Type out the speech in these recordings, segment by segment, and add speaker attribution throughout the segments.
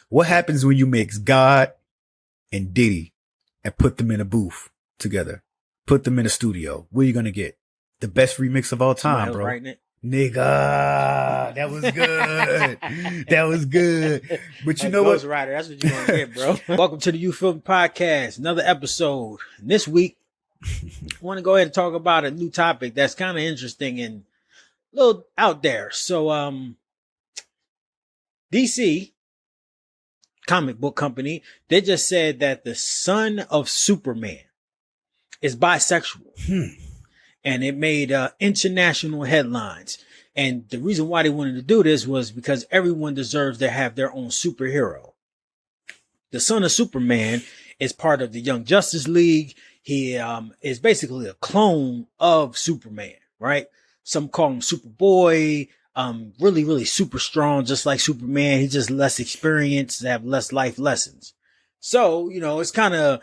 Speaker 1: What happens when you mix God and Diddy and put them in a booth together? Put them in a studio. What are you gonna get? The best remix of all time, bro.
Speaker 2: Writing it.
Speaker 1: Nigga, that was good. That was good. But you know what?
Speaker 2: Ghostwriter, that's what you're gonna get, bro. Welcome to the You Feel Me Podcast, another episode. This week, I want to go ahead and talk about a new topic that's kind of interesting and a little out there. So, DC comic book company, they just said that the son of Superman is bisexual. And it made international headlines. And the reason why they wanted to do this was because everyone deserves to have their own superhero. The son of Superman is part of the Young Justice League. He is basically a clone of Superman, right? Some call him Superboy. Really, really super strong, just like Superman. He's just less experienced, have less life lessons. So, you know, it's kind of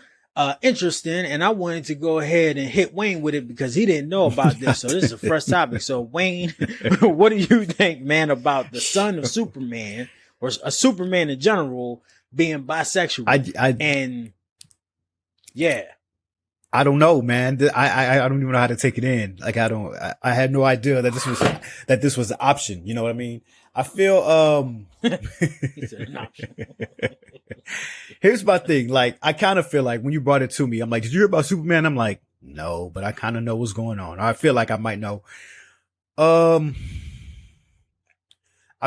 Speaker 2: interesting, and I wanted to go ahead and hit Wayne with it because he didn't know about this. So this is a fresh topic. So Wayne, what do you think, man, about the son of Superman or a Superman in general being bisexual?
Speaker 1: I don't know, man. I don't even know how to take it in. Like I had no idea that this was an option. You know what I mean? I feel
Speaker 2: It's an option.
Speaker 1: Here's my thing. Like, I kind of feel like when you brought it to me, I'm like, did you hear about Superman? I'm like, no, but I kind of know what's going on. I feel like I might know. I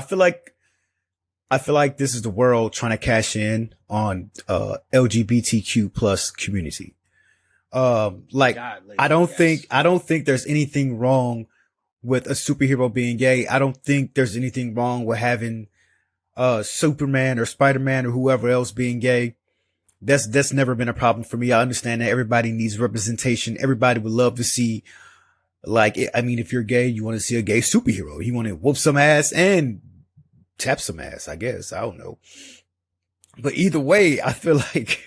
Speaker 1: feel like this is the world trying to cash in on LGBTQ plus community. I don't think there's anything wrong with a superhero being gay. I don't think there's anything wrong with having Superman or Spider-Man or whoever else being gay. That's never been a problem for me. I understand that everybody needs representation. Everybody would love to see, if you're gay, you want to see a gay superhero. You want to whoop some ass and tap some ass, I guess. I don't know. But either way, I feel like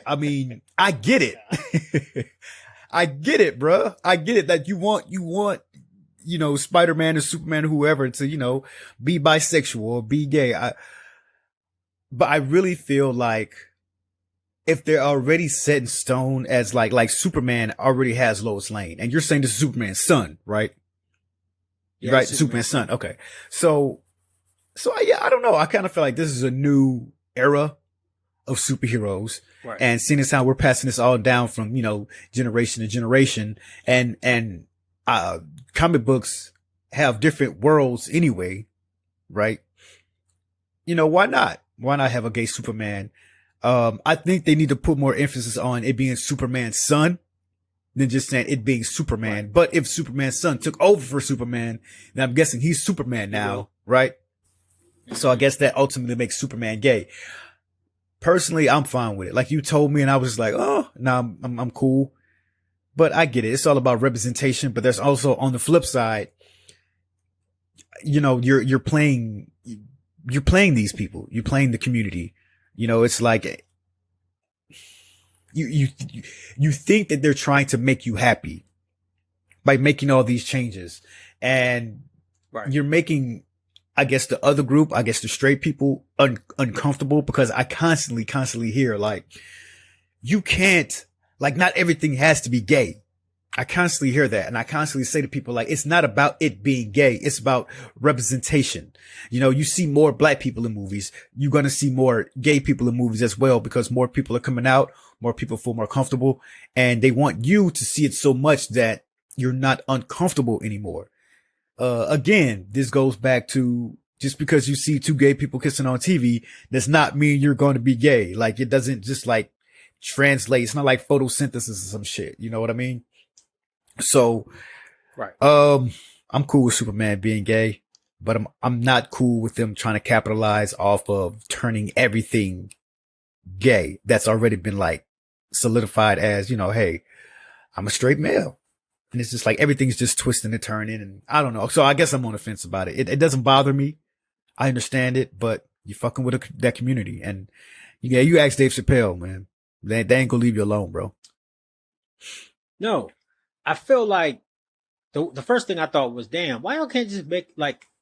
Speaker 1: I mean, I get it. I get it, bro. I get it that you want, Spider-Man or Superman or whoever to, be bisexual or be gay. But I really feel like if they're already set in stone as like Superman already has Lois Lane, and you're saying this is Superman's son, right?
Speaker 2: Yeah,
Speaker 1: right. Superman's son. Okay. So I don't know. I kind of feel like this is a new era of superheroes.
Speaker 2: Right.
Speaker 1: And seeing as how we're passing this all down from, generation to generation, and comic books have different worlds anyway, right? Why not? Why not have a gay Superman? I think they need to put more emphasis on it being Superman's son than just saying it being Superman. Right. But if Superman's son took over for Superman, then I'm guessing he's Superman now, right? So I guess that ultimately makes Superman gay. Personally, I'm fine with it. Like you told me, and I was like, oh, no, I'm cool. But I get it. It's all about representation. But there's also, on the flip side, you're playing these people. You're playing the community. It's like you think that they're trying to make you happy by making all these changes, and you're making, I guess, the other group, I guess the straight people, uncomfortable, because I constantly hear you can't, not everything has to be gay. I constantly hear that. And I constantly say to people, it's not about it being gay. It's about representation. You see more black people in movies. You're going to see more gay people in movies as well, because more people are coming out, more people feel more comfortable, and they want you to see it so much that you're not uncomfortable anymore. Again, this goes back to, just because you see two gay people kissing on TV does not mean you're going to be gay. It doesn't just translate. It's not like photosynthesis or some shit. You know what I mean? So,
Speaker 2: right.
Speaker 1: I'm cool with Superman being gay, but I'm not cool with them trying to capitalize off of turning everything gay that's already been solidified as, hey, I'm a straight male. And it's just everything's just twisting and turning, and I don't know. So I guess I'm on the fence about it. It doesn't bother me. I understand it, but you're fucking with that community. And yeah, you ask Dave Chappelle, man. They ain't gonna leave you alone, bro.
Speaker 2: No, I feel like the first thing I thought was, damn, why y'all can't just make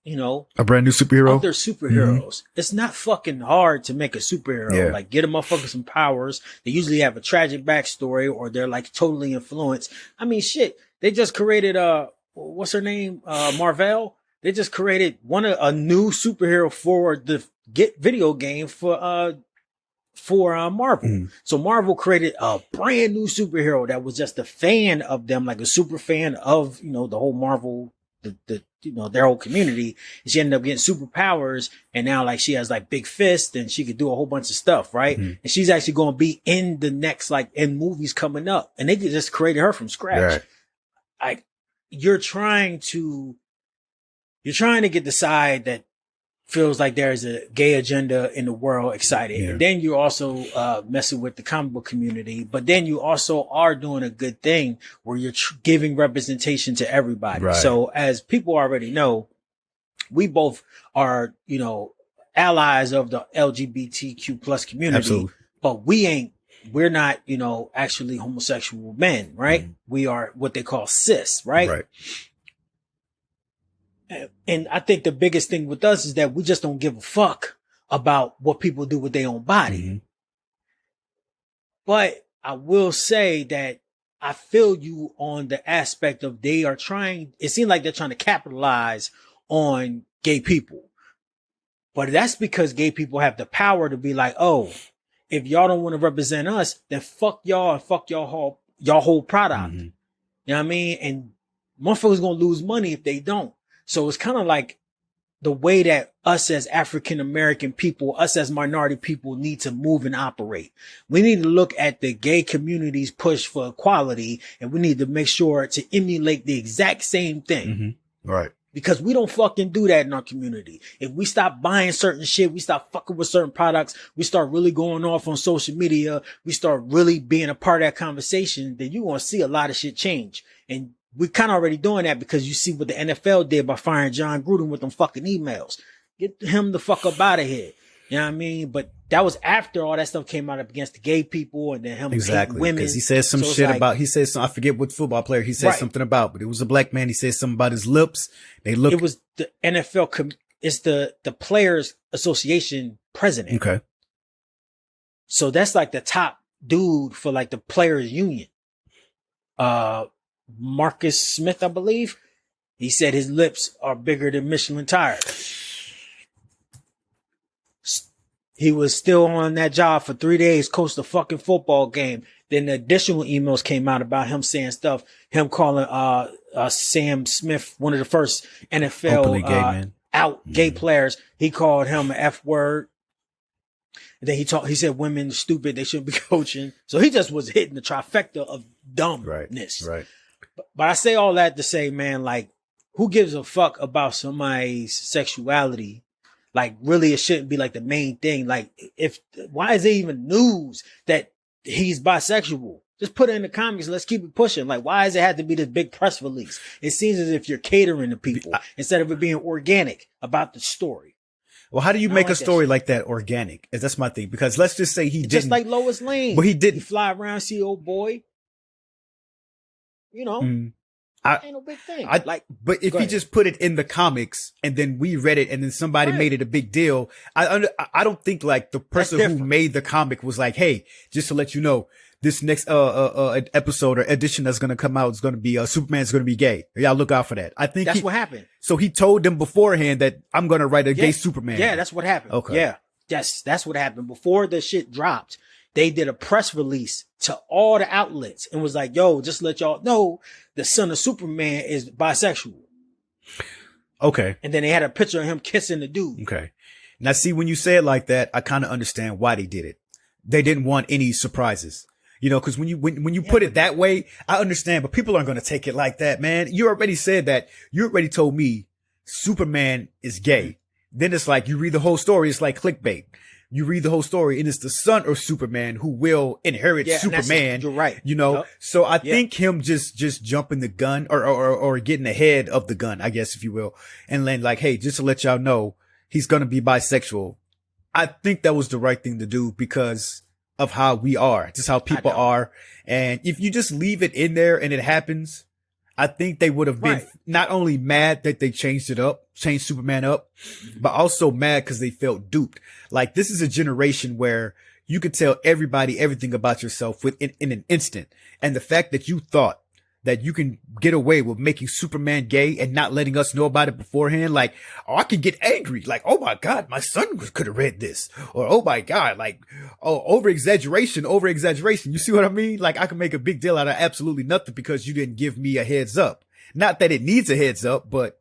Speaker 1: a brand new superhero.
Speaker 2: other superheroes. It's not fucking hard to make a superhero.
Speaker 1: Yeah.
Speaker 2: Like, get a motherfucker some powers. They usually have a tragic backstory, or they're like totally influenced. I mean, shit. They just created what's her name? Marvel. They just created a new superhero for the video game for Marvel. So Marvel created a brand new superhero that was just a fan of them, like a super fan of, the whole Marvel, their whole community. And she ended up getting superpowers, and now like she has like big fists and she could do a whole bunch of stuff, right? And she's actually going to be in the next, like, in movies coming up, and they just created her from scratch. Right. You're trying to get the side that feels like there's a gay agenda in the world excited. Yeah. And then you're also messing with the comic book community, but then you also are doing a good thing where you're giving representation to everybody. Right. So as people already know, we both are, allies of the LGBTQ plus community. Absolutely. But we're not, actually homosexual men, right? We are what they call cis, right? Right. And I think the biggest thing with us is that we just don't give a fuck about what people do with their own body. But I will say that I feel you on the aspect of it seems like they're trying to capitalize on gay people. But that's because gay people have the power to be like, oh, if y'all don't want to represent us, then fuck y'all and fuck y'all whole product. You know what I mean? And motherfuckers gonna lose money if they don't. So it's kind of like the way that us as African American people, us as minority people need to move and operate. We need to look at the gay community's push for equality, and we need to make sure to emulate the exact same thing. Right. Because we don't fucking do that in our community. If we stop buying certain shit, we stop fucking with certain products, we start really going off on social media, we start really being a part of that conversation, then you're going to see a lot of shit change. And we're kind of already doing that because you see what the NFL did by firing John Gruden with them fucking emails. Get him the fuck up out of here. You know what I mean? But that was after all that stuff came out up against the gay people, and then him hating women.
Speaker 1: Because he said some shit about, I forget what football player he said something about, but it was a black man. He said something about his lips. It
Speaker 2: was the NFL. It's the Players Association president. Okay. So that's like the top dude for like the Players Union. Marcus Smith, I believe. He said his lips are bigger than Michelin tires. He was still on that job for 3 days, coached a fucking football game. Then the additional emails came out about him saying stuff, him calling Sam Smith, one of the first NFL gay players. He called him an F word. And then he said women stupid, they shouldn't be coaching. So he just was hitting the trifecta of dumbness. Right. But I say all that to say, man, like, who gives a fuck about somebody's sexuality? Like, really, it shouldn't be like the main thing. Like, why is it even news that he's bisexual? Just put it in the comics. Let's keep it pushing. Like, why does it have to be this big press release? It seems as if you're catering to people instead of it being organic about the story.
Speaker 1: Well, how do you make a story like that organic? That's my thing. Because let's just say he didn't.
Speaker 2: Just like Lois Lane.
Speaker 1: But he didn't.
Speaker 2: He fly around, see old boy. Ain't no big thing.
Speaker 1: But if he just put it in the comics and then we read it and then somebody made it a big deal, I don't think like the person who made the comic was like, hey, just to let you know, this next episode or edition that's going to come out is going to be Superman's going to be gay. Y'all look out for that. I think
Speaker 2: that's what happened.
Speaker 1: So he told them beforehand that I'm going to write a gay Superman.
Speaker 2: Yeah, that's what happened.
Speaker 1: Okay.
Speaker 2: Yeah. Yes, that's what happened. Before the shit dropped, they did a press release to all the outlets and was like, yo, just let y'all know the son of Superman is bisexual.
Speaker 1: Okay.
Speaker 2: And then they had a picture of him kissing the dude.
Speaker 1: Okay. Now, see, when you say it like that, I kind of understand why they did it. They didn't want any surprises. Because when you put it that way, I understand, but people aren't going to take it like that, man. You already said that. You already told me Superman is gay. Then it's like you read the whole story. It's like clickbait. You read the whole story and it's the son of Superman who will inherit Superman.
Speaker 2: You're right.
Speaker 1: So I think him just jumping the gun or getting ahead of the gun, I guess, if you will. And then like, hey, just to let y'all know, he's going to be bisexual. I think that was the right thing to do because of how we are, just how people are. And if you just leave it in there and it happens, I think they would have been not only mad that they changed Superman up, but also mad because they felt duped. Like, this is a generation where you could tell everybody everything about yourself in an instant. And the fact that you thought that you can get away with making Superman gay and not letting us know about it beforehand. Like, oh, I can get angry. Like, oh my God, my son could have read this. Or, oh my God, like, oh, over exaggeration. You see what I mean? Like, I can make a big deal out of absolutely nothing because you didn't give me a heads up. Not that it needs a heads up, but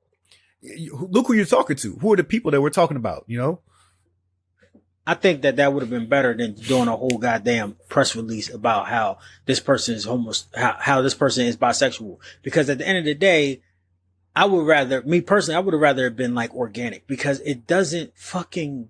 Speaker 1: look who you're talking to. Who are the people that we're talking about, you know?
Speaker 2: I think that would have been better than doing a whole goddamn press release about how this person is how this person is bisexual. Because at the end of the day, I would have rather have been like organic, because it doesn't fucking,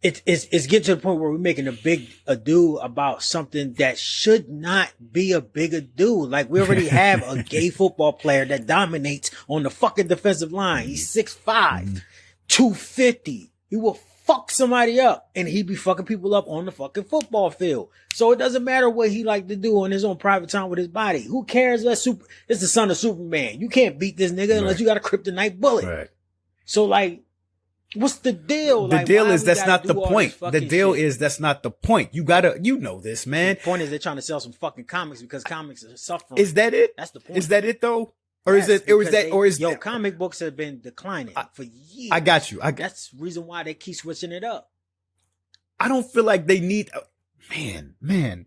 Speaker 2: it's getting to the point where we're making a big ado about something that should not be a big ado. Like, we already have a gay football player that dominates on the fucking defensive line. He's 6'5", 250. He will fuck somebody up, and he be fucking people up on the fucking football field. So it doesn't matter what he like to do on his own private time with his body. Who cares? It's the son of Superman. You can't beat this nigga unless you got a kryptonite bullet. Right. So, like, what's the deal?
Speaker 1: The deal is that's not the point. The deal is that's not the point. You know this, man.
Speaker 2: The point is they're trying to sell some fucking comics because comics are suffering.
Speaker 1: Is that it?
Speaker 2: That's the point.
Speaker 1: Is that it though? Or
Speaker 2: yes,
Speaker 1: is that
Speaker 2: comic books have been declining for years.
Speaker 1: I got you.
Speaker 2: That's the reason why they keep switching it up.
Speaker 1: I don't feel like they need, man.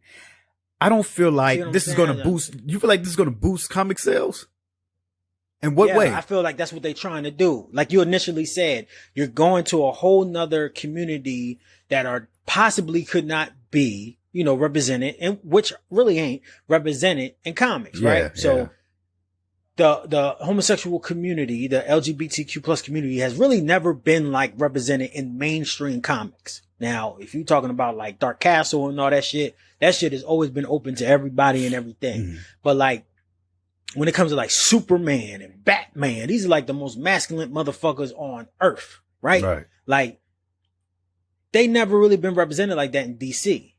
Speaker 1: I don't feel like this is going to boost. You feel like this is going to boost comic sales? In what way?
Speaker 2: I feel like that's what they're trying to do. Like you initially said, you're going to a whole nother community that are possibly could not be, represented, and which really ain't represented in comics, right? So the homosexual community, the LGBTQ plus community has really never been like represented in mainstream comics. Now, if you're talking about like Dark Castle and all that shit has always been open to everybody and everything. Mm. But like, when it comes to like Superman and Batman, these are like the most masculine motherfuckers on earth, right? Right. Like, they never really been represented like that in DC.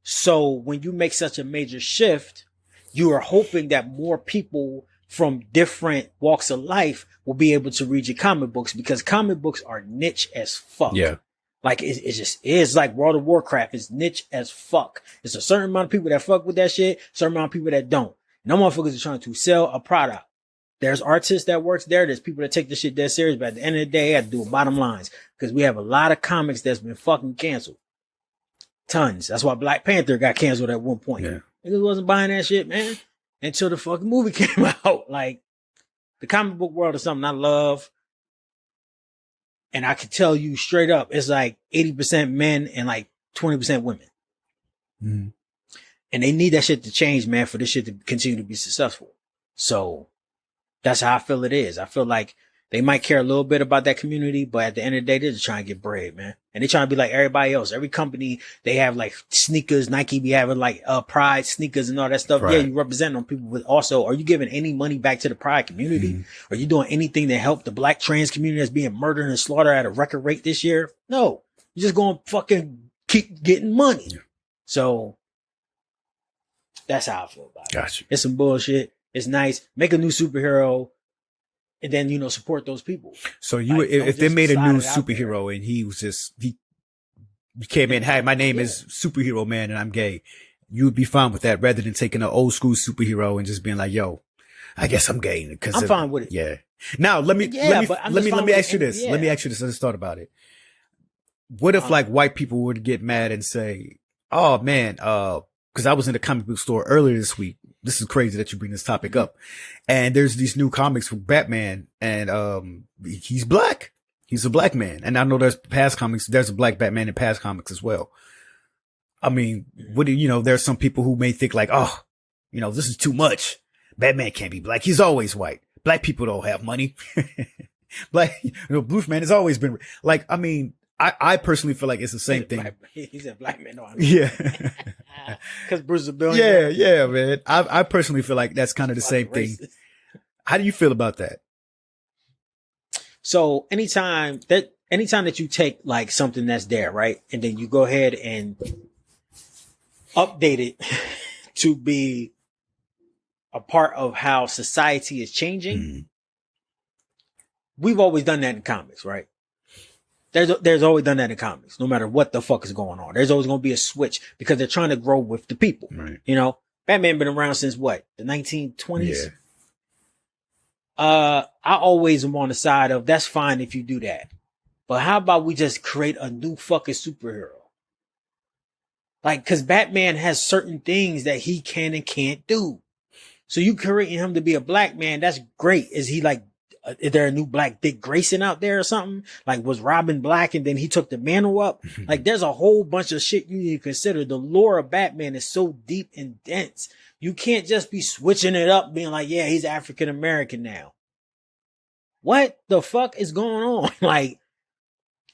Speaker 2: So when you make such a major shift, you are hoping that more people from different walks of life will be able to read your comic books, because comic books are niche as fuck. Yeah. Like it just is like World of Warcraft is niche as fuck. There's a certain amount of people that fuck with that shit, certain amount of people that don't. No motherfuckers are trying to sell a product. There's artists that works there. There's people that take this shit dead serious, but at the end of the day, I have to do bottom lines, because we have a lot of comics that's been fucking canceled. Tons. That's why Black Panther got canceled at one point. Yeah. Niggas wasn't buying that shit, man, until the fucking movie came out. Like, the comic book world is something I love. And I can tell you straight up, it's like 80% men and like 20% women. Mm-hmm. And they need that shit to change, man, for this shit to continue to be successful. So that's how I feel it is. I feel like they might care a little bit about that community, but at the end of the day, they're just trying to get bread, man. And they're trying to be like everybody else. Every company, they have like sneakers. Nike be having like Pride sneakers and all that stuff. Right. Yeah, you represent them people, but also, are you giving any money back to the Pride community? Mm-hmm. Are you doing anything to help the Black trans community that's being murdered and slaughtered at a record rate this year? No. You're just going to fucking keep getting money. Yeah. So that's how I feel about it.
Speaker 1: Gotcha.
Speaker 2: It's some bullshit. It's nice. Make a new superhero. And then, support those people.
Speaker 1: So if they made a new superhero and he was he came in, hi, my name is Superhero Man and I'm gay, you would be fine with that, rather than taking an old school superhero and just being like, yo, I guess I'm gay.
Speaker 2: I'm fine with it.
Speaker 1: Yeah. Now let me ask you this. Let me ask you this. I just thought about it. What if like white people would get mad and say, oh man, because I was in the comic book store earlier this week. This is crazy that you bring this topic up. And there's these new comics for Batman, and he's black. He's a black man. And I know there's past comics, there's a black Batman in past comics as well. I mean, there's some people who may think like, oh, this is too much. Batman can't be black. He's always white. Black people don't have money. Bruce man has always been like, I mean, I personally feel like it's the same thing.
Speaker 2: He said black man. No,
Speaker 1: yeah.
Speaker 2: Because Bruce is a billionaire.
Speaker 1: Yeah, man. I personally feel like that's kind of the same thing. How do you feel about that?
Speaker 2: So anytime that you take like something that's there, right? And then you go ahead and update it to be a part of how society is changing.
Speaker 1: Mhm.
Speaker 2: We've always done that in comics, right? There's always done that in comics, no matter what the fuck is going on. There's always going to be a switch because they're trying to grow with the people.
Speaker 1: Right.
Speaker 2: You know, Batman been around since what? The 1920s?
Speaker 1: Yeah.
Speaker 2: I always am on the side of that's fine if you do that. But how about we just create a new fucking superhero? Like, cause Batman has certain things that he can and can't do. So you creating him to be a black man, that's great. Is he like, is there a new black Dick Grayson out there or something? Like, was Robin black and then he took the mantle up? Like, there's a whole bunch of shit you need to consider. The lore of Batman is so deep and dense. You can't just be switching it up, being like, yeah, he's African American now. What the fuck is going on? Like,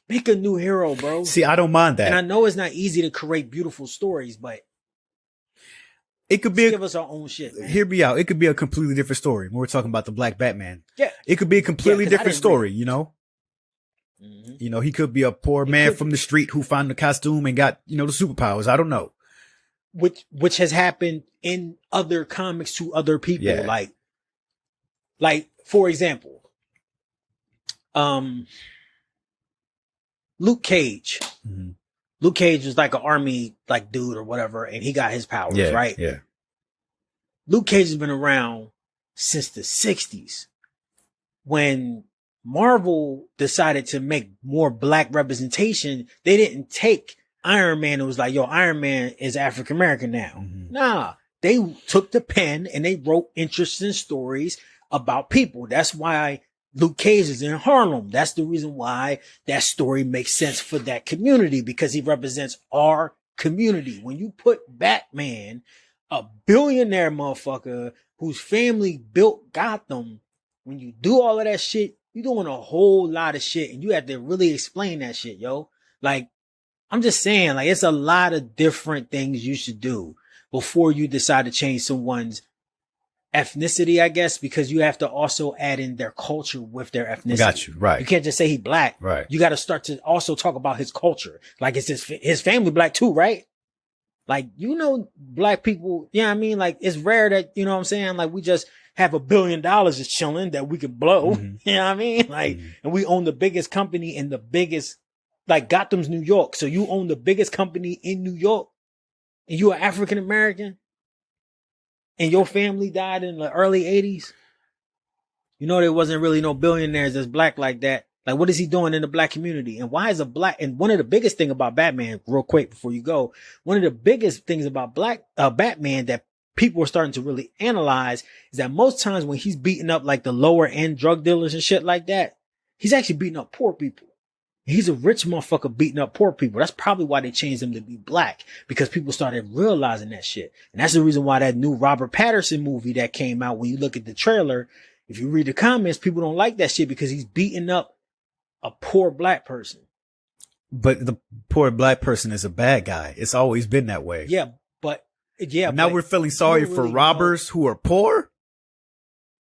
Speaker 2: pick a new hero, bro.
Speaker 1: See, I don't mind that.
Speaker 2: And I know it's not easy to create beautiful stories, but
Speaker 1: it could be
Speaker 2: give us our own shit, man.
Speaker 1: Hear me out. It could be a completely different story when we're talking about the Black Batman.
Speaker 2: Yeah.
Speaker 1: It could be a completely
Speaker 2: 'cause I
Speaker 1: different
Speaker 2: didn't
Speaker 1: story, you know?
Speaker 2: Mhm.
Speaker 1: You know, he could be a poor man from the street who found the costume and got, you know, the superpowers. I don't know.
Speaker 2: Which has happened in other comics to other people.
Speaker 1: Yeah.
Speaker 2: Like for example, Luke Cage.
Speaker 1: Mm-hmm.
Speaker 2: Luke Cage was like an army like dude or whatever, and he got his powers,
Speaker 1: Yeah,
Speaker 2: right?
Speaker 1: yeah.
Speaker 2: Luke Cage has been around since the 60s. When Marvel decided to make more black representation, they didn't take Iron Man. It was like, yo, Iron Man is African American now.
Speaker 1: Mm-hmm.
Speaker 2: Nah, they took the pen and they wrote interesting stories about people. That's why Luke Cage is in Harlem. That's the reason why that story makes sense for that community, because he represents our community. When you put Batman, a billionaire motherfucker whose family built Gotham, when you do all of that shit, you're doing a whole lot of shit, and you have to really explain that shit, yo. Like, I'm just saying, like, it's a lot of different things you should do before you decide to change someone's ethnicity, I guess, because you have to also add in their culture with their ethnicity.
Speaker 1: Got you. Right.
Speaker 2: You can't just say he black.
Speaker 1: Right.
Speaker 2: You got to start to also talk about his culture. Like, it's his family black too, right? Like, you know, black people, you know what I mean? Like, it's rare that, you know what I'm saying? Like, we just have $1 billion just chilling that we could blow.
Speaker 1: Mm-hmm.
Speaker 2: You know what I mean? Like, and we own the biggest company in the biggest, like, Gotham's New York. So you own the biggest company in New York, and you are African American, and your family died in the early 80s. You know, there wasn't really no billionaires that's black like that. Like, what is he doing in the black community? And why is a black, and one of the biggest thing about Batman, real quick before you go, one of the biggest things about Batman that people are starting to really analyze is that most times when he's beating up like the lower end drug dealers and shit like that, he's actually beating up poor people. He's a rich motherfucker beating up poor people. That's probably why they changed him to be black, because people started realizing that shit. And that's the reason why that new Robert Pattinson movie that came out, when you look at the trailer, if you read the comments, people don't like that shit because he's beating up a poor black person.
Speaker 1: But the poor black person is a bad guy. It's always been that way.
Speaker 2: Yeah, but
Speaker 1: now we're feeling sorry for robbers who are poor.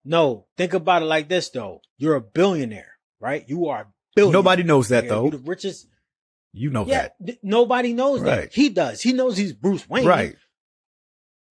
Speaker 2: No, think about it like this though. You're a billionaire, right? You are a billionaire.
Speaker 1: Nobody knows that though.
Speaker 2: You're the richest.
Speaker 1: You know that.
Speaker 2: Nobody knows
Speaker 1: Right.
Speaker 2: that. He does. He knows he's Bruce Wayne.
Speaker 1: Right.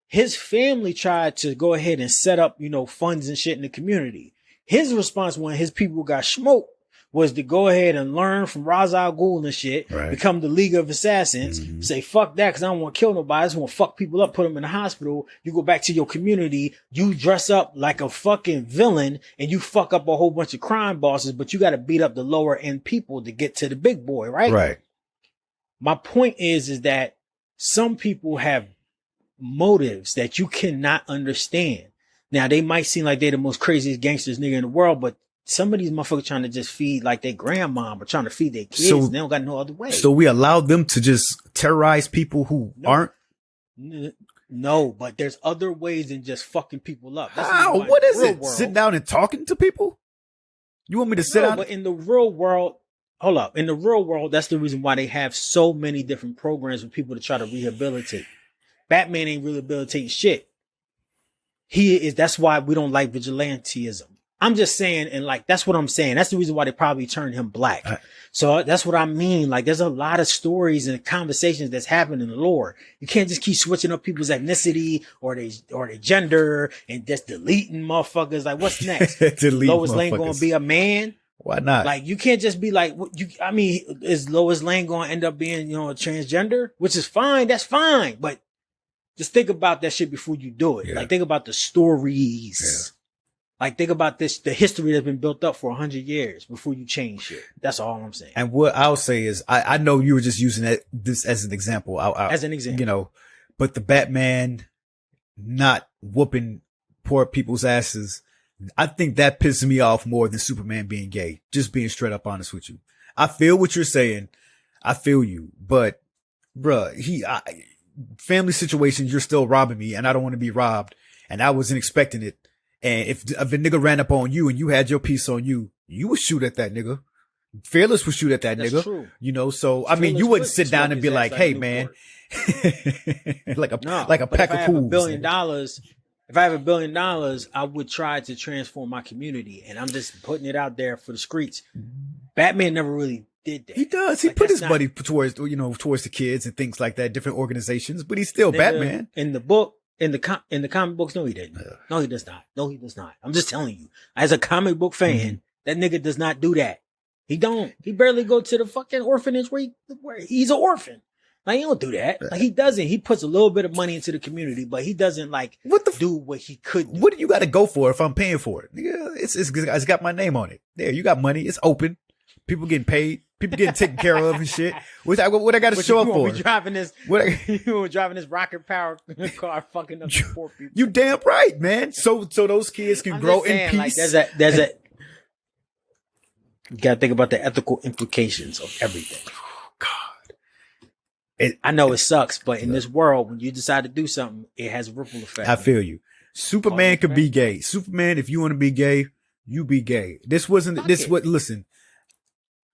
Speaker 2: His family tried to go ahead and set up, you know, funds and shit in the community. His response when his people got smoked was to go ahead and learn from Ra's al Ghul and shit,
Speaker 1: Right.
Speaker 2: become the League of Assassins, say, fuck that, because I don't want to kill nobody. I just want to fuck people up, put them in the hospital. You go back to your community, you dress up like a fucking villain, and you fuck up a whole bunch of crime bosses, but you got to beat up the lower end people to get to the big boy, right?
Speaker 1: Right.
Speaker 2: My point is that some people have motives that you cannot understand. Now, they might seem like they're the most craziest gangsters nigga in the world, but some of these motherfuckers trying to just feed like their grandma, but trying to feed their kids.
Speaker 1: So-
Speaker 2: And they don't got no other way.
Speaker 1: So we allow them to just terrorize people who aren't.
Speaker 2: No, but there's other ways than just fucking people up. That's
Speaker 1: How?
Speaker 2: why
Speaker 1: What
Speaker 2: in
Speaker 1: is
Speaker 2: the real
Speaker 1: it?
Speaker 2: world-
Speaker 1: Sitting down and talking to people? You want me to sit
Speaker 2: No,
Speaker 1: down?
Speaker 2: but in the real world, hold up. In the real world, that's the reason why they have so many different programs for people to try to rehabilitate. Batman ain't rehabilitating shit. That's why we don't like vigilantism. I'm just saying, and like, that's what I'm saying. That's the reason why they probably turned him black. So that's what I mean. Like, there's a lot of stories and conversations that's happening in the lore. You can't just keep switching up people's ethnicity or their gender and just deleting motherfuckers. Like, what's next? Lois Lane going to be a man?
Speaker 1: Why not?
Speaker 2: Like, you can't just be like, I mean, is Lois Lane going to end up being, a transgender? Which is fine. That's fine. But just think about that shit before you do it. Yeah. Like, think about the stories. Yeah. Like, think about the history that's been built up for 100 years before you change shit. That's all I'm saying.
Speaker 1: And what I'll say is, I know you were just using this as an example.
Speaker 2: As an example.
Speaker 1: But the Batman not whooping poor people's asses, I think that pisses me off more than Superman being gay. Just being straight up honest with you. I feel what you're saying. I feel you. But, bruh, family situations, you're still robbing me, and I don't want to be robbed. And I wasn't expecting it. And if a nigga ran up on you and you had your piece on you, you would shoot at that nigga. Fearless would shoot at that nigga.
Speaker 2: True.
Speaker 1: So I mean, you wouldn't sit down and be like, "Hey, man," like a pack of fools.
Speaker 2: If I have $1 billion, I would try to transform my community, and I'm just putting it out there for the streets. Batman never really did that.
Speaker 1: He does. He put his money towards the kids and things like that, different organizations, but he's still Batman.
Speaker 2: In the book. In the comic books, no, he didn't. No, he does not. No, he does not. I'm just telling you, as a comic book fan, that nigga does not do that. He don't. He barely go to the fucking orphanage where he's an orphan. Like, he don't do that. Like, he doesn't. He puts a little bit of money into the community, but he doesn't do what he could do.
Speaker 1: What do you got to go for if I'm paying for it? Yeah, it's got my name on it. There, you got money. It's open. People getting paid. People getting taken care of and shit. What I got to show up for?
Speaker 2: You were driving this rocket powered car, fucking up poor people.
Speaker 1: You damn right, man. So those kids can grow in peace.
Speaker 2: Like, you gotta think about the ethical implications of everything. God, I know it sucks, but in this world, when you decide to do something, it has a ripple effect.
Speaker 1: I feel you. Superman could be gay. Superman, if you want to be gay, you be gay.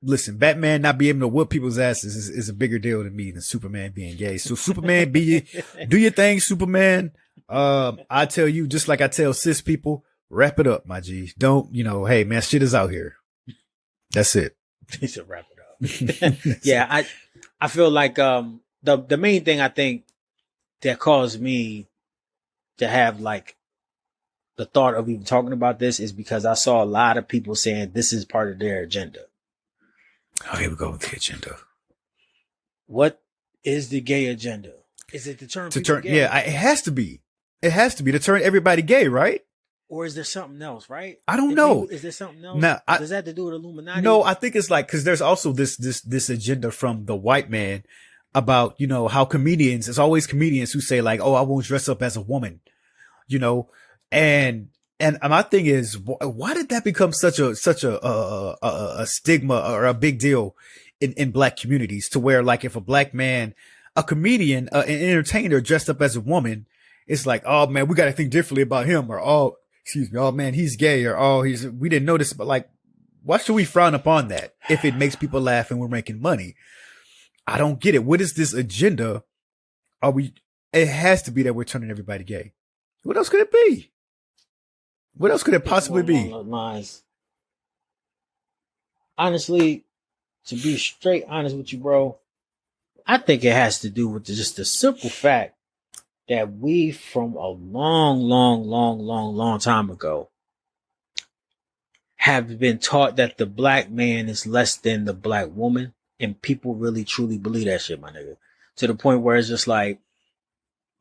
Speaker 1: Listen, Batman not being able to whoop people's asses is a bigger deal to me than Superman being gay. So Superman, do your thing, Superman. I tell you, just like I tell cis people, wrap it up, my G. Don't, hey man, shit is out here. That's it.
Speaker 2: He said wrap it up. Yeah, I feel like the main thing I think that caused me to have like the thought of even talking about this is because I saw a lot of people saying this is part of their agenda.
Speaker 1: Oh, here we go with the agenda.
Speaker 2: What is the gay agenda? Is it to turn people gay?
Speaker 1: Yeah, it has to be. It has to be to turn everybody gay, right?
Speaker 2: Or is there something else, right?
Speaker 1: I don't know.
Speaker 2: Is there something else?
Speaker 1: Now,
Speaker 2: does that have to do with Illuminati?
Speaker 1: No, I think it's like, cause there's also this agenda from the white man about, how comedians, it's always comedians who say like, oh, I won't dress up as a woman, and my thing is, why did that become such a stigma or a big deal in black communities to where like if a black man, a comedian, an entertainer dressed up as a woman, it's like, oh man, we got to think differently about him, or oh man, he's gay, or we didn't notice, but like, why should we frown upon that if it makes people laugh and we're making money? I don't get it. What is this agenda? It has to be that we're turning everybody gay. What else could it be? What else could it possibly be?
Speaker 2: Honestly, to be straight honest with you, bro, I think it has to do with just the simple fact that we, from a long time ago, have been taught that the black man is less than the black woman, and people really truly believe that shit, my nigga. To the point where it's just like,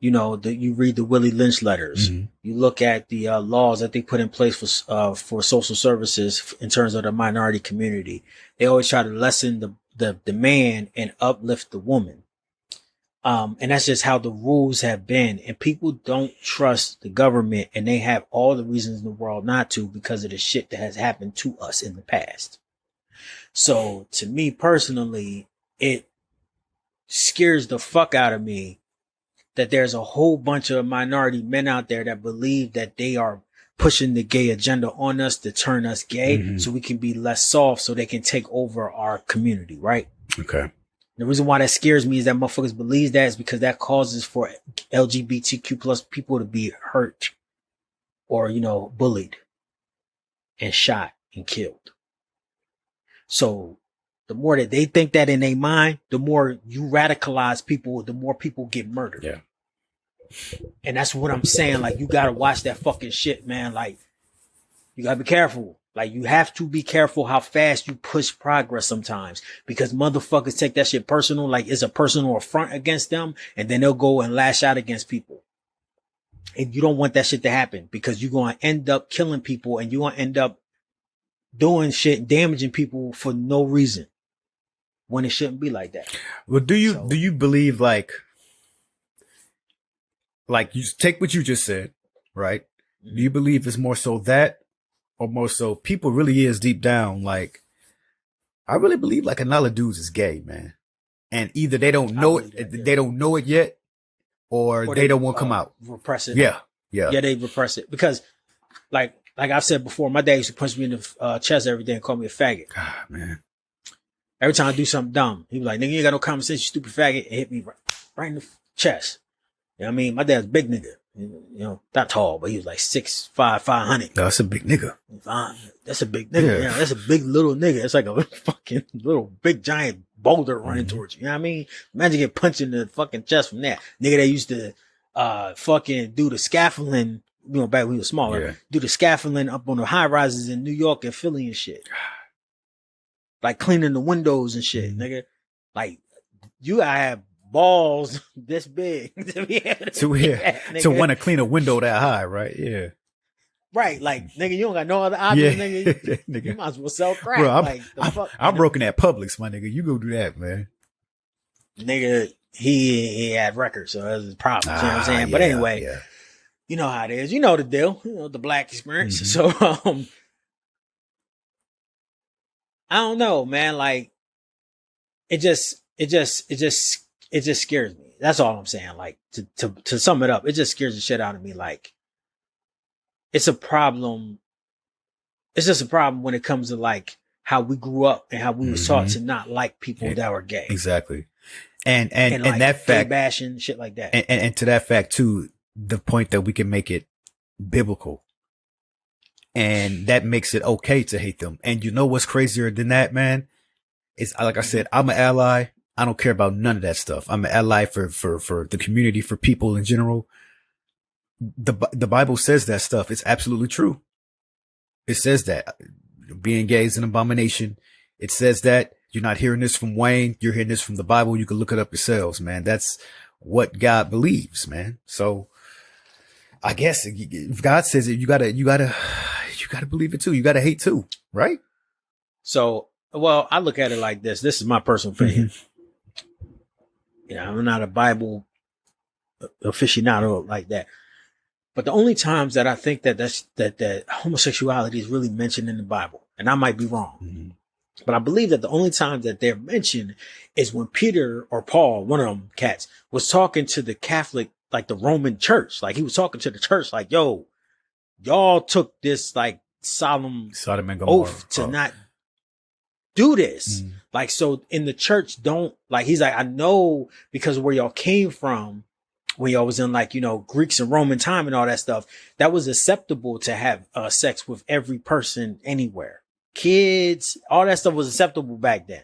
Speaker 2: you read the Willie Lynch letters. Mm-hmm. You look at the laws that they put in place for social services in terms of the minority community. They always try to lessen the man and uplift the woman. And that's just how the rules have been. And people don't trust the government, and they have all the reasons in the world not to because of the shit that has happened to us in the past. So to me personally, it scares the fuck out of me that there's a whole bunch of minority men out there that believe that they are pushing the gay agenda on us to turn us gay so we can be less soft so they can take over our community, right?
Speaker 1: Okay.
Speaker 2: The reason why that scares me is that motherfuckers believe that is because that causes for LGBTQ plus people to be hurt or, bullied. and shot and killed. So the more that they think that in their mind, the more you radicalize people, the more people get murdered.
Speaker 1: Yeah.
Speaker 2: And that's what I'm saying. Like, you gotta watch that fucking shit, man. Like, you gotta be careful. Like, you have to be careful how fast you push progress sometimes, because motherfuckers take that shit personal, like it's a personal affront against them, and then they'll go and lash out against people. And you don't want that shit to happen, because you're going to end up killing people, and you're going to end up doing shit, damaging people for no reason, when it shouldn't be like that.
Speaker 1: Well, do you believe, like you take what you just said, right? Do you believe it's more so that, or more so people really is deep down, like, I really believe like a lot of dudes is gay, man. And either they don't know it, they don't know it yet, or they don't want to come out.
Speaker 2: Repress it.
Speaker 1: Yeah.
Speaker 2: Yeah, they repress it. Because like I've said before, my dad used to punch me in the chest every day and call me a faggot.
Speaker 1: God, man.
Speaker 2: Every time I do something dumb, he was like, nigga, you ain't got no common sense, you stupid faggot, and hit me right in the chest. You know what I mean? My dad's a big nigga. You know, not tall, but he was like 6'5", 500.
Speaker 1: No, that's a big nigga.
Speaker 2: That's a big nigga. Yeah. That's a big little nigga. It's like a fucking little big giant boulder running towards you. You know what I mean? Imagine getting punched in the fucking chest from that. Nigga that used to fucking do the scaffolding, you know, back when he was smaller, do the scaffolding up on the high rises in New York and Philly and shit. Like cleaning the windows and shit, nigga. Like, you gotta have balls this big to be able
Speaker 1: to want to clean a window that high, right? Yeah.
Speaker 2: Right, like, nigga, you don't got no other option, nigga.
Speaker 1: Nigga.
Speaker 2: You might as well sell crack.
Speaker 1: Bro,
Speaker 2: I'm
Speaker 1: broken at Publix, my nigga. You go do that, man.
Speaker 2: Nigga, he had records, so that's his problem. You know what I'm saying? But anyway, you know how it is. You know the deal. You know the black experience. So, I don't know, man. Like, it just scares me. That's all I'm saying. Like, to sum it up, it just scares the shit out of me. Like, it's a problem. It's just a problem when it comes to like how we grew up and how we was taught to not like people that were gay.
Speaker 1: Exactly. And
Speaker 2: like
Speaker 1: that fact,
Speaker 2: bashing shit like that.
Speaker 1: And to that fact too, the point that we can make it biblical, and that makes it okay to hate them. And you know what's crazier than that, man? It's like I said, I'm an ally. I don't care about none of that stuff. I'm an ally for the community, for people in general. The Bible says that stuff. It's absolutely true. It says that being gay is an abomination. It says that. You're not hearing this from Wayne. You're hearing this from the Bible. You can look it up yourselves, man. That's what God believes, man. So I guess if God says it, you gotta believe it too. You gotta hate too, right?
Speaker 2: So, well, I look at it like this. This is my personal opinion. I'm not a Bible aficionado like that. But the only times that I think that homosexuality is really mentioned in the Bible, and I might be wrong, but I believe that the only time that they're mentioned is when Peter or Paul, one of them cats, was talking to the Catholic, like the Roman church. Like, he was talking to the church like, yo, y'all took this like solemn oath to not do this. Like, so in the church, don't, like, he's like, I know because of where y'all came from, when y'all was in like, Greeks and Roman time and all that stuff, that was acceptable to have sex with every person anywhere. Kids, all that stuff was acceptable back then.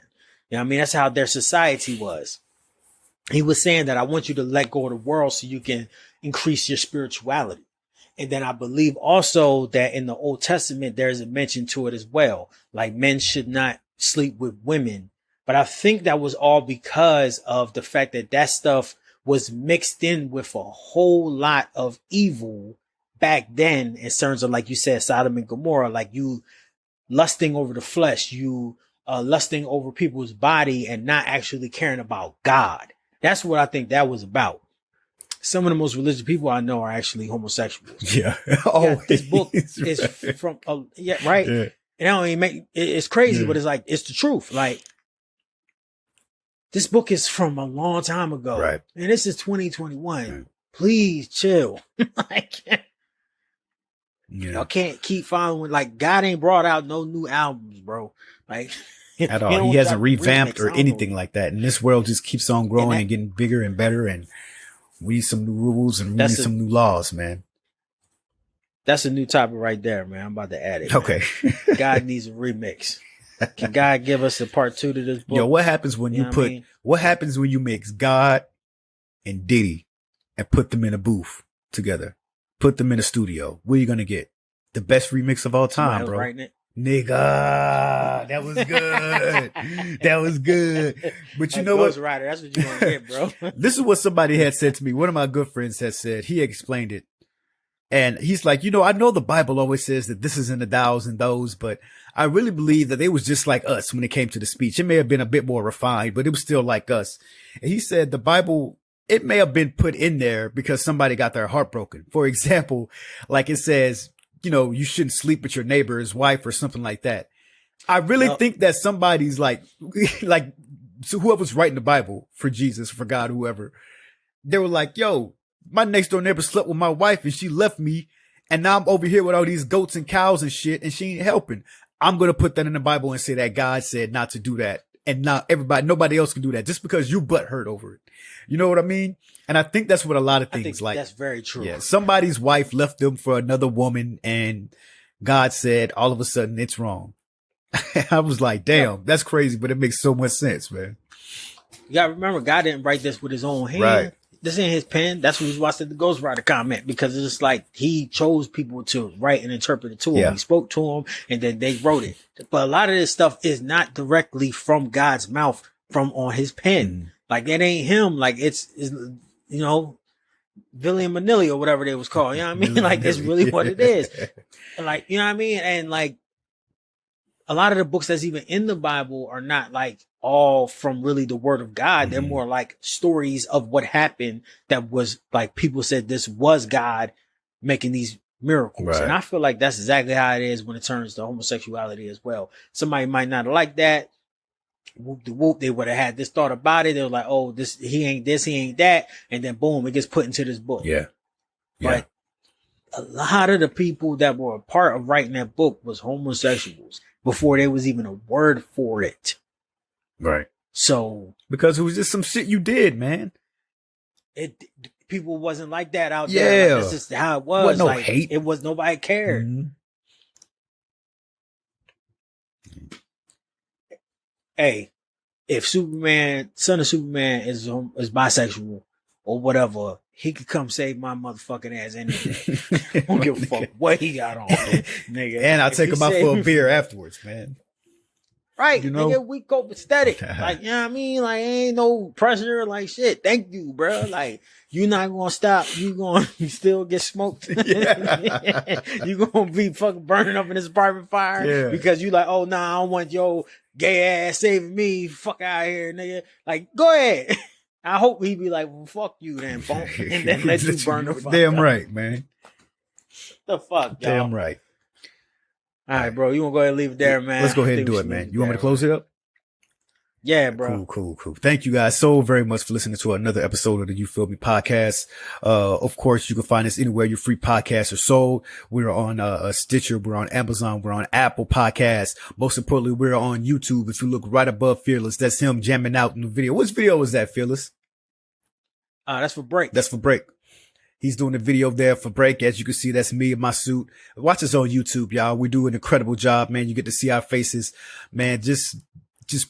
Speaker 2: You know what I mean? That's how their society was. He was saying that I want you to let go of the world so you can increase your spirituality. And then I believe also that in the Old Testament, there's a mention to it as well. Like, men should not sleep with women. But I think that was all because of the fact that that stuff was mixed in with a whole lot of evil back then, in terms of, like you said, Sodom and Gomorrah, like you lusting over the flesh, you lusting over people's body and not actually caring about God. That's what I think that was about. Some of the most religious people I know are actually homosexuals.
Speaker 1: Yeah.
Speaker 2: This book is from, right? Yeah. And I don't even make, it's crazy, but it's like, it's the truth. Like, this book is from a long time ago.
Speaker 1: Right.
Speaker 2: And this is 2021. Right. Please chill. Like, y'all can't keep following. Like, God ain't brought out no new albums, bro. Like,
Speaker 1: at all. He hasn't revamped or anything like that. And this world just keeps on growing and getting bigger and better. And we need some new rules and we need some new laws, man.
Speaker 2: That's a new topic right there, man. I'm about to add it.
Speaker 1: Okay.
Speaker 2: God needs a remix. Can God give us a part 2 to this book?
Speaker 1: Yo, what happens when you
Speaker 2: know
Speaker 1: put,
Speaker 2: what I mean?
Speaker 1: what happens when you mix God and Diddy and put them in a booth together? Put them in a studio. What are you going to get? The best remix of all time, bro.
Speaker 2: Writing it.
Speaker 1: Nigga, that was good. That was good. But you know what?
Speaker 2: Ghostwriter, that's what you're going to get, bro.
Speaker 1: This is what somebody had said to me. One of my good friends had said, he explained it. And he's like, you know, I know the Bible always says that this is in the thous and those, but I really believe that they was just like us when it came to the speech. It may have been a bit more refined, but it was still like us. And he said the Bible, it may have been put in there because somebody got their heart broken. For example, like it says, you know, you shouldn't sleep with your neighbor's wife or something like that. I really think that somebody's like so whoever's writing the Bible for Jesus, for God, whoever, they were like, yo, my next door neighbor slept with my wife and she left me. And now I'm over here with all these goats and cows and shit and she ain't helping. I'm going to put that in the Bible and say that God said not to do that. And not nobody else can do that just because you butt hurt over it. You know what I mean? And I think that's what a lot of things like.
Speaker 2: That's very true.
Speaker 1: Yeah. Somebody's wife left them for another woman and God said all of a sudden it's wrong. I was like, damn, that's crazy, but it makes so much sense, man.
Speaker 2: You gotta remember, God didn't write this with his own hand.
Speaker 1: Right.
Speaker 2: This ain't his pen. That's what I said the Ghostwriter comment, because it's just like he chose people to write and interpret it to him.
Speaker 1: Yeah.
Speaker 2: He spoke to him and then they wrote it. But a lot of this stuff is not directly from God's mouth, from on his pen. Like it ain't him. Like it's you know, William Manilli or whatever they was called. You know what I mean? Like it's really what it is. Like, you know what I mean? And like a lot of the books that's even in the Bible are not like all from really the word of God. They're more like stories of what happened that was like people said this was God making these miracles.
Speaker 1: Right.
Speaker 2: And I feel like that's exactly how it is when it turns to homosexuality as well. Somebody might not like that. Whoop de whoop, they would have had this thought about it. They were like, oh, he ain't that. And then boom, it gets put into this book.
Speaker 1: Yeah.
Speaker 2: But a lot of the people that were a part of writing that book was homosexuals before there was even a word for it.
Speaker 1: Right.
Speaker 2: So
Speaker 1: because it was just some shit you did, man.
Speaker 2: People wasn't like that out
Speaker 1: Yeah.
Speaker 2: there. Like, that's just how it was.
Speaker 1: Wasn't no
Speaker 2: like,
Speaker 1: hate.
Speaker 2: It was nobody cared. Hey, if Superman, son of Superman, is bisexual or whatever, he could come save my motherfucking ass anything. I don't give a fuck what he got on, nigga.
Speaker 1: And I'll
Speaker 2: If
Speaker 1: take
Speaker 2: he
Speaker 1: him out
Speaker 2: saved
Speaker 1: for a
Speaker 2: me
Speaker 1: beer afterwards, man.
Speaker 2: Right,
Speaker 1: You know?
Speaker 2: nigga, we copacetic. Like, you know what I mean? Like, ain't no pressure. Like, shit, thank you, bro. Like, you not gonna stop. You gonna still get smoked. You gonna be fucking burning up in this apartment fire because you like, oh, nah, I don't want your gay ass saving me. Fuck out of here, nigga. Like, go ahead. I hope he be like, well, fuck you then, bump, and then let you burn the fuck
Speaker 1: Damn
Speaker 2: up.
Speaker 1: right, man.
Speaker 2: The fuck, y'all.
Speaker 1: Damn right.
Speaker 2: All right, bro. You want to go ahead and leave it there, man?
Speaker 1: Let's go ahead
Speaker 2: I
Speaker 1: and
Speaker 2: think
Speaker 1: do
Speaker 2: we
Speaker 1: it,
Speaker 2: should
Speaker 1: man.
Speaker 2: leave it
Speaker 1: You want me to
Speaker 2: there.
Speaker 1: close it up?
Speaker 2: Yeah, bro.
Speaker 1: Cool. Thank you guys so very much for listening to another episode of the You Feel Me podcast. Of course, you can find us anywhere your free podcasts are sold. We're on Stitcher. We're on Amazon. We're on Apple Podcasts. Most importantly, we're on YouTube. If you look right above Fearless, that's him jamming out in the video. Which video was that, Fearless?
Speaker 2: That's for break.
Speaker 1: That's for break. He's doing the video there for break. As you can see, that's me in my suit. Watch us on YouTube, y'all. We do an incredible job, man. You get to see our faces, man. Just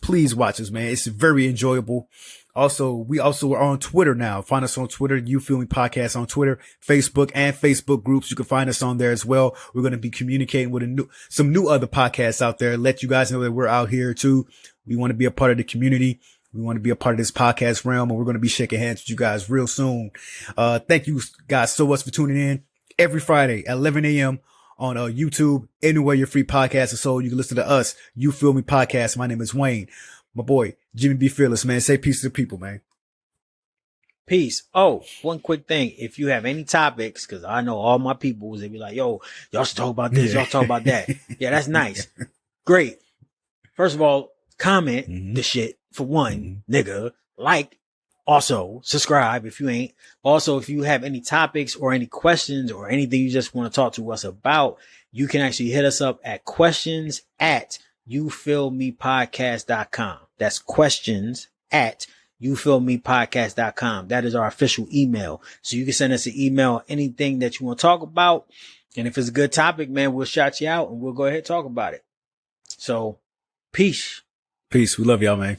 Speaker 1: please watch us, man. It's very enjoyable. Also, we also are on Twitter now. Find us on Twitter, You Feel Me Podcast on Twitter, Facebook, and Facebook groups. You can find us on there as well. We're going to be communicating with some new other podcasts out there. Let you guys know that we're out here too. We want to be a part of the community. We want to be a part of this podcast realm, and we're going to be shaking hands with you guys real soon. Thank you guys so much for tuning in every Friday at 11 a.m. on YouTube. Anywhere your free podcasts are sold, you can listen to us. You Feel Me Podcast. My name is Wayne. My boy, Jimmy B. Fearless, man. Say peace to the people, man.
Speaker 2: Peace. Oh, one quick thing. If you have any topics, because I know all my people, they be like, yo, y'all should talk about this. Y'all talk about that. Yeah, that's nice. Great. First of all, comment the shit for one, nigga. Like, also subscribe if you ain't. Also, if you have any topics or any questions or anything you just want to talk to us about, you can actually hit us up at questions@youfeelmepodcast.com. That's questions@youfeelmepodcast.com. That is our official email. So you can send us an email, anything that you want to talk about. And if it's a good topic, man, we'll shout you out and we'll go ahead and talk about it. So, peace.
Speaker 1: Peace. We love y'all, man.